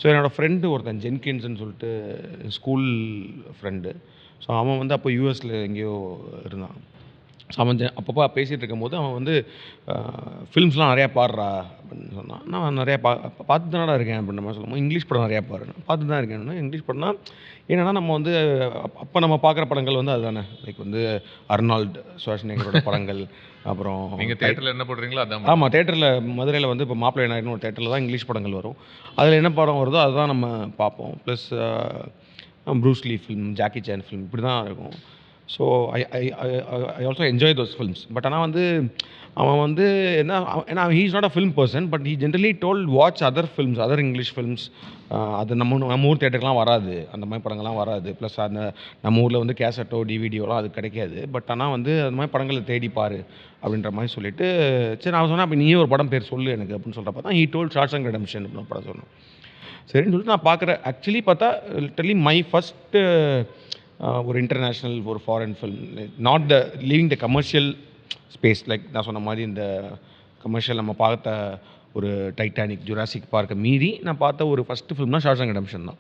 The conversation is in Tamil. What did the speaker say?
ஸோ என்னோடய ஃப்ரெண்டு ஒருத்தன் ஜென்கின்ஸ்ன்னு சொல்லிட்டு ஸ்கூல் ஃப்ரெண்டு. ஸோ அவன் வந்து அப்போ யூஎஸில் எங்கேயோ இருந்தான். ஸோ அவன் அப்பப்போ பேசிகிட்டு இருக்கும்போது அவன் வந்து ஃபிலிம்ஸ்லாம் நிறையா பாடுறா அப்படின்னு சொன்னான். நான் நிறையா பார்த்து தானடா இருக்கேன் அப்படின்ற மாதிரி சொல்லும்போது, இங்கிலீஷ் படம் நிறையா பாரு. பார்த்து தான் இருக்கேன். இங்கிலீஷ் படம்னா என்னன்னா நம்ம வந்து அப்போ நம்ம பார்க்குற படங்கள் வந்து அதுதானே. லைக் வந்து அர்னால்டு ஷ்வார்ஸ்நெகரோட படங்கள். அப்புறம் நீங்கள் தியேட்டரில் என்ன போடுறீங்களோ அதான். ஆமாம், தியேட்டரில் மதுரையில் வந்து இப்போ மாப்பிள்ளை நாயர்னு ஒரு தியேட்டரில் தான் இங்கிலீஷ் படங்கள் வரும். அதில் என்ன படம் வருதோ அதுதான் நம்ம பார்ப்போம். Plus Bruce Lee film, Jackie Chan film இப்படி தான் இருக்கும். So I I I I also enjoy those films. But ஆனால் வந்து அவன் வந்து ஏன்னா he is not a film person, but he generally told watch other films, other English films. அது நம்ம ஊர் தியேட்டருக்குலாம் வராது, அந்த மாதிரி படங்கள்லாம் வராது. ப்ளஸ் அந்த நம்ம ஊரில் வந்து கேசட்டோ டிவிடியோலாம் அது கிடைக்காது. பட் ஆனால் வந்து அந்த மாதிரி படங்களை தேடிப்பார் அப்படின்ற மாதிரி சொல்லிட்டு, சரி நான் சொன்னேன், அப்போ நீயே ஒரு படம் பேர் சொல்லு எனக்கு அப்படின்னு சொல்கிறப்ப தான் ஹீ டோல்ட் ஷார்ட்ஸ் ரெடெம்ப்ஷன் அப்படின்னு படம் சொன்னேன். சரின்னு சொல்லிட்டு நான் பார்க்குறேன். ஆக்சுவலி பார்த்தா லிட்டரலி மை ஃபஸ்ட்டு ஒரு இன்டர்நேஷ்னல் ஒரு foreign film. Not the leaving the commercial space. Like நான் சொன்ன மாதிரி இந்த கமர்ஷியல் நம்ம பார்த்த ஒரு டைட்டானிக், ஜுராசிக் பார்க்க மீறி நான் பார்த்த ஒரு ஃபஸ்ட்டு ஃபிலிம்னா ஷார்ட்ஸ் ரெடெம்ப்ஷன் தான்.